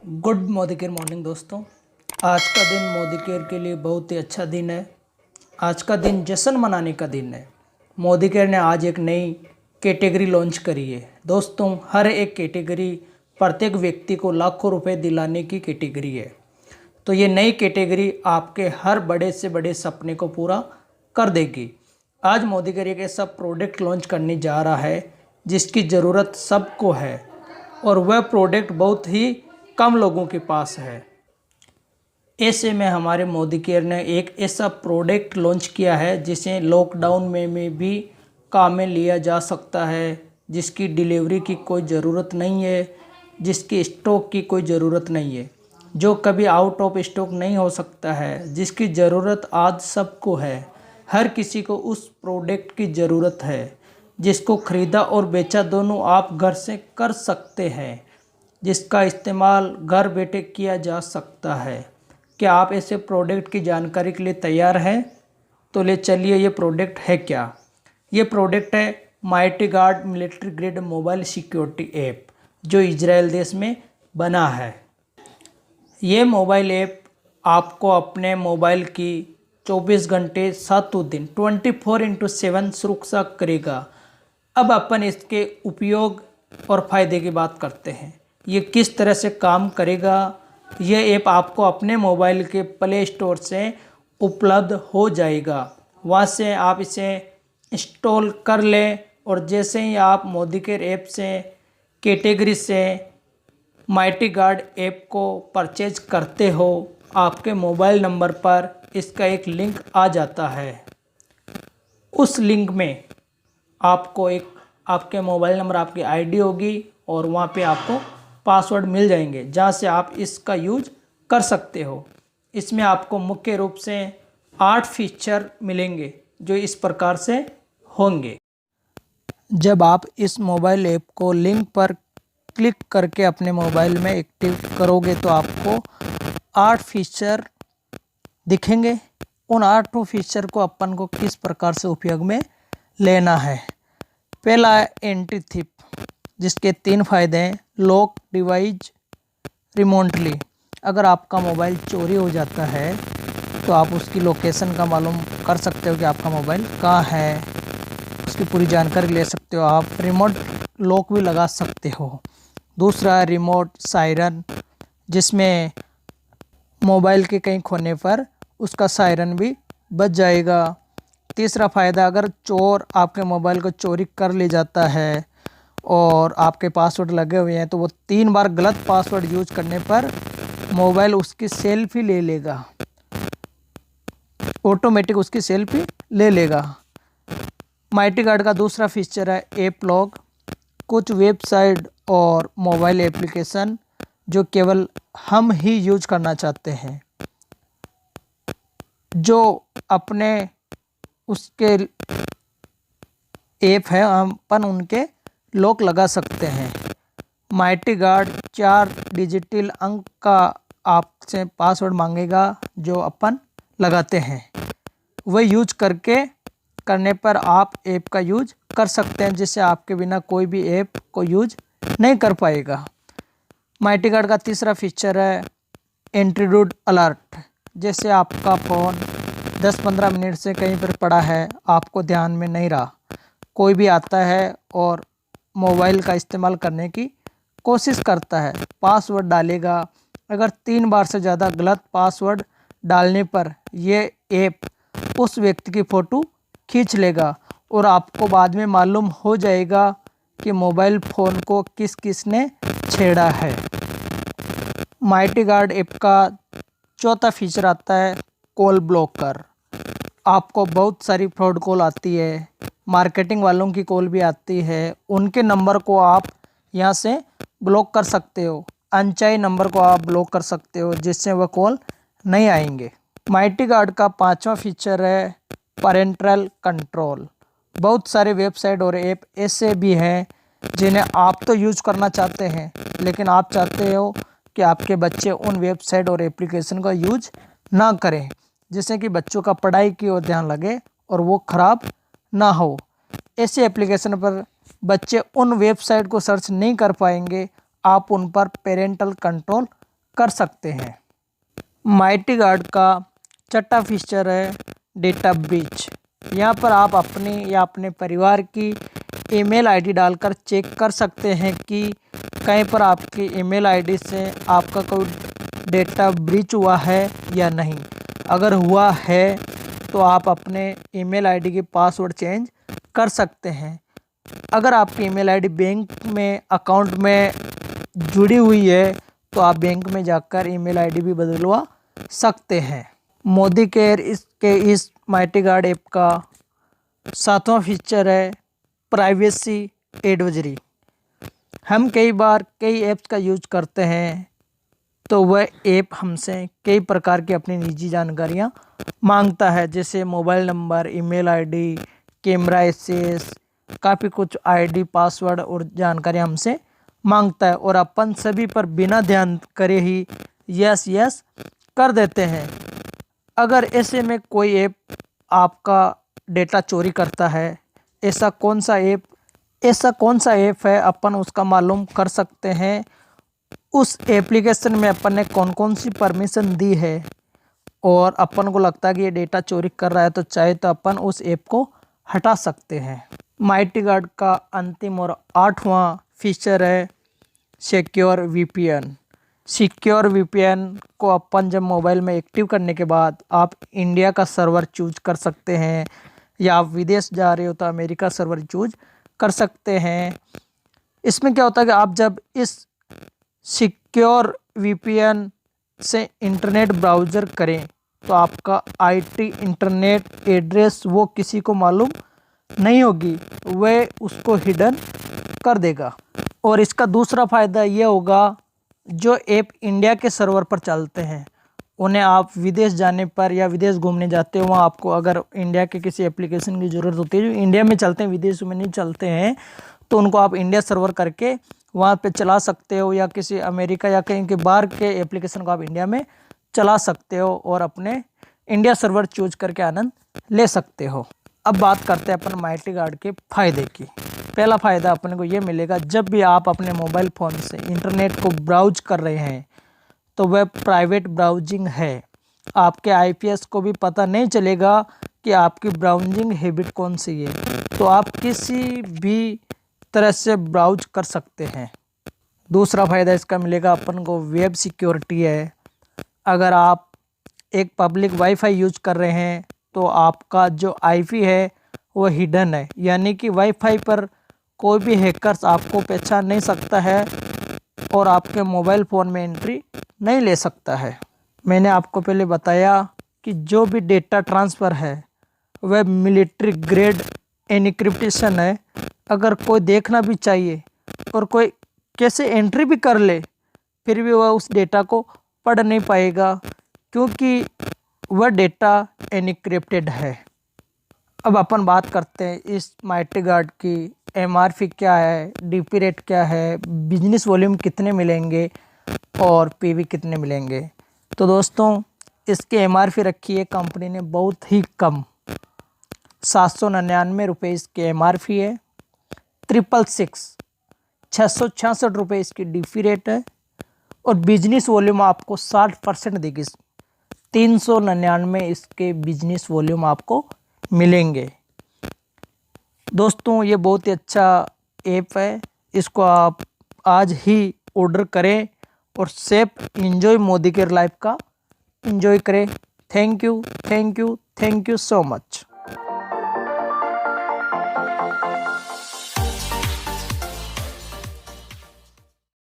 Good Modi care morning दोस्तों। आज का दिन मोदी केयर के लिए बहुत ही अच्छा दिन है। आज का दिन जश्न मनाने का दिन है। मोदी केयर ने आज एक नई कैटेगरी लॉन्च करी है। दोस्तों, हर एक कैटेगरी प्रत्येक व्यक्ति को लाखों रुपए दिलाने की कैटेगरी है। तो ये नई कैटेगरी आपके हर बड़े से बड़े सपने को पूरा कर देगी। आज मोदी केयर एक ऐसा प्रोडक्ट लॉन्च करने जा रहा है जिसकी ज़रूरत सबको है और वह प्रोडक्ट बहुत ही कम लोगों के पास है। ऐसे में हमारे मोदी केयर ने एक ऐसा प्रोडक्ट लॉन्च किया है जिसे लॉकडाउन में भी काम में लिया जा सकता है, जिसकी डिलीवरी की कोई ज़रूरत नहीं है, जिसकी स्टॉक की कोई ज़रूरत नहीं है, जो कभी आउट ऑफ स्टॉक नहीं हो सकता है, जिसकी ज़रूरत आज सबको है। हर किसी को उस प्रोडक्ट की ज़रूरत है जिसको ख़रीदा और बेचा दोनों आप घर से कर सकते हैं, जिसका इस्तेमाल घर बैठे किया जा सकता है। क्या आप ऐसे प्रोडक्ट की जानकारी के लिए तैयार हैं? तो ले चलिए, ये प्रोडक्ट है क्या। ये प्रोडक्ट है mighty guard military grade mobile security app, जो इजराइल देश में बना है। ये मोबाइल ऐप आपको अपने मोबाइल की 24 घंटे 7 दिन 24/7 सुरक्षा करेगा। अब अपन इसके उपयोग और फ़ायदे की बात करते हैं। ये किस तरह से काम करेगा। यह ऐप आपको अपने मोबाइल के प्ले स्टोर से उपलब्ध हो जाएगा। वहाँ से आप इसे इंस्टॉल कर लें और जैसे ही आप मोदी केयर ऐप से कैटेगरी से माइटी गार्ड ऐप को परचेज करते हो, आपके मोबाइल नंबर पर इसका एक लिंक आ जाता है। उस लिंक में आपको एक आपके मोबाइल नंबर, आपकी आईडी होगी और वहाँ पे आपको पासवर्ड मिल जाएंगे, जहाँ से आप इसका यूज कर सकते हो। इसमें आपको मुख्य रूप से 8 फीचर मिलेंगे जो इस प्रकार से होंगे। जब आप इस मोबाइल ऐप को लिंक पर क्लिक करके अपने मोबाइल में एक्टिव करोगे तो आपको 8 फीचर दिखेंगे। उन 8 फीचर को अपन को किस प्रकार से उपयोग में लेना है। पहला है एंटी थिप, जिसके 3 फायदे हैं। लॉक डिवाइस रिमोटली, अगर आपका मोबाइल चोरी हो जाता है तो आप उसकी लोकेशन का मालूम कर सकते हो कि आपका मोबाइल कहाँ है, उसकी पूरी जानकारी ले सकते हो। आप रिमोट लॉक भी लगा सकते हो। दूसरा है रिमोट सायरन, जिसमें मोबाइल के कहीं खोने पर उसका सायरन भी बज जाएगा। तीसरा फ़ायदा, अगर चोर आपके मोबाइल को चोरी कर ले जाता है और आपके पासवर्ड लगे हुए हैं तो वो 3 बार गलत पासवर्ड यूज करने पर मोबाइल उसकी सेल्फी ले लेगा, ऑटोमेटिक उसकी सेल्फी ले लेगा। माइटी गार्ड का दूसरा फीचर है ऐप लॉक। कुछ वेबसाइट और मोबाइल एप्लीकेशन जो केवल हम ही यूज करना चाहते हैं, जो अपने उसके ऐप है, अपन उनके लॉक लगा सकते हैं। माइटी गार्ड 4 डिजिटल अंक का आपसे पासवर्ड मांगेगा जो अपन लगाते हैं। वह यूज करने पर आप ऐप का यूज कर सकते हैं, जिससे आपके बिना कोई भी ऐप को यूज नहीं कर पाएगा। माइटी गार्ड का तीसरा फीचर है इंट्रूड अलर्ट। जैसे आपका फ़ोन 10-15 मिनट से कहीं पर पड़ा है, आपको ध्यान में नहीं रहा, कोई भी आता है और मोबाइल का इस्तेमाल करने की कोशिश करता है, पासवर्ड डालेगा। अगर 3 बार से ज़्यादा गलत पासवर्ड डालने पर यह ऐप उस व्यक्ति की फ़ोटो खींच लेगा और आपको बाद में मालूम हो जाएगा कि मोबाइल फ़ोन को किस किस ने छेड़ा है। माइटी गार्ड ऐप का चौथा फीचर आता है कॉल ब्लॉकर। आपको बहुत सारी फ्रॉड कॉल आती है, मार्केटिंग वालों की कॉल भी आती है, उनके नंबर को आप यहाँ से ब्लॉक कर सकते हो। अनचाही नंबर को आप ब्लॉक कर सकते हो, जिससे वह कॉल नहीं आएंगे। माइटी गार्ड का 5वां फीचर है पेरेंटल कंट्रोल। बहुत सारे वेबसाइट और ऐप ऐसे भी हैं जिन्हें आप तो यूज करना चाहते हैं, लेकिन आप चाहते हो कि आपके बच्चे उन वेबसाइट और एप्लीकेशन का यूज ना करें, जिससे कि बच्चों का पढ़ाई की ओर ध्यान लगे और वो ख़राब ना हो। ऐसे एप्लीकेशन पर बच्चे उन वेबसाइट को सर्च नहीं कर पाएंगे। आप उन पर पेरेंटल कंट्रोल कर सकते हैं। माइटी गार्ड का छठा फीचर है डेटा ब्रीच। यहाँ पर आप अपने या अपने परिवार की ईमेल आईडी डालकर चेक कर सकते हैं कि कहीं पर आपकी ईमेल आईडी से आपका कोई डेटा ब्रीच हुआ है या नहीं। अगर हुआ है तो आप अपने ईमेल आईडी की पासवर्ड चेंज कर सकते हैं। अगर आपकी ईमेल आईडी बैंक में अकाउंट में जुड़ी हुई है तो आप बैंक में जाकर ईमेल आईडी भी बदलवा सकते हैं। मोदी केयर इस माइटी गार्ड ऐप का सातवां फीचर है प्राइवेसी एडवाइजरी। हम कई बार कई ऐप्स का यूज करते हैं तो वह ऐप हमसे कई प्रकार की अपनी निजी जानकारियां मांगता है, जैसे mobile number, email ID, camera access, काफ़ी कुछ आईडी, पासवर्ड और जानकारियां हमसे मांगता है और अपन सभी पर बिना ध्यान करे ही यस यस कर देते हैं। अगर ऐसे में कोई ऐप आपका डेटा चोरी करता है, ऐसा कौन सा ऐप है अपन उसका मालूम कर सकते हैं। उस एप्लीकेशन में अपन ने कौन कौन सी परमिशन दी है और अपन को लगता है कि ये डेटा चोरी कर रहा है तो चाहे तो अपन उस ऐप को हटा सकते हैं। माइटी गार्ड का अंतिम और आठवां फीचर है सिक्योर वीपीएन। सिक्योर वीपीएन को अपन जब मोबाइल में एक्टिव करने के बाद आप इंडिया का सर्वर चूज कर सकते हैं या आप विदेश जा रहे हो तो अमेरिका सर्वर चूज कर सकते हैं। इसमें क्या होता है कि आप जब इस सिक्योर वीपीएन से इंटरनेट ब्राउज़र करें तो आपका आईटी इंटरनेट एड्रेस वो किसी को मालूम नहीं होगी, वह उसको हिडन कर देगा। और इसका दूसरा फ़ायदा ये होगा, जो ऐप इंडिया के सर्वर पर चलते हैं उन्हें आप विदेश जाने पर या विदेश घूमने जाते हो वहाँ आपको अगर इंडिया के किसी एप्लीकेशन की ज़रूरत होती है जो इंडिया में चलते हैं विदेश में नहीं चलते हैं, तो उनको आप इंडिया सर्वर करके वहाँ पे चला सकते हो या किसी अमेरिका या कहीं के बाहर के एप्लीकेशन को आप इंडिया में चला सकते हो और अपने इंडिया सर्वर चूज करके आनंद ले सकते हो। अब बात करते हैं अपन माइटी गार्ड के फ़ायदे की। पहला फ़ायदा अपने को ये मिलेगा, जब भी आप अपने मोबाइल फ़ोन से इंटरनेट को ब्राउज कर रहे हैं तो वह प्राइवेट ब्राउजिंग है। आपके आईपीएस को भी पता नहीं चलेगा कि आपकी ब्राउजिंग हैबिट कौन सी है, तो आप किसी भी तरह से ब्राउज कर सकते हैं। दूसरा फ़ायदा इसका मिलेगा अपन को वेब सिक्योरिटी है। अगर आप एक पब्लिक वाईफाई यूज कर रहे हैं तो आपका जो आईपी है वो हिडन है, यानी कि वाईफाई पर कोई भी हैकर्स आपको पहचान नहीं सकता है और आपके मोबाइल फ़ोन में एंट्री नहीं ले सकता है। मैंने आपको पहले बताया कि जो भी डेटा ट्रांसफ़र है वह मिलिट्री ग्रेड एन्क्रिप्टेशन है। अगर कोई देखना भी चाहिए और कोई कैसे एंट्री भी कर ले फिर भी वह उस डेटा को पढ़ नहीं पाएगा, क्योंकि वह डेटा एन्क्रिप्टेड है। अब अपन बात करते हैं इस माइटी गार्ड की एमआरपी क्या है, डीपी रेट क्या है, बिजनेस वॉल्यूम कितने मिलेंगे और पीवी कितने मिलेंगे। तो दोस्तों इसकी एमआरपी रखी है कंपनी ने बहुत ही कम, 799 रुपये इसकी एमआरपी है। 666 रुपये इसकी डीपी रेट है और बिजनेस वॉल्यूम आपको 60% देगी। 399 इसके बिजनेस वॉल्यूम आपको मिलेंगे। दोस्तों ये बहुत ही अच्छा ऐप है, इसको आप आज ही ऑर्डर करें और safe enjoy Modi care life का एंजॉय करें। Thank you so much.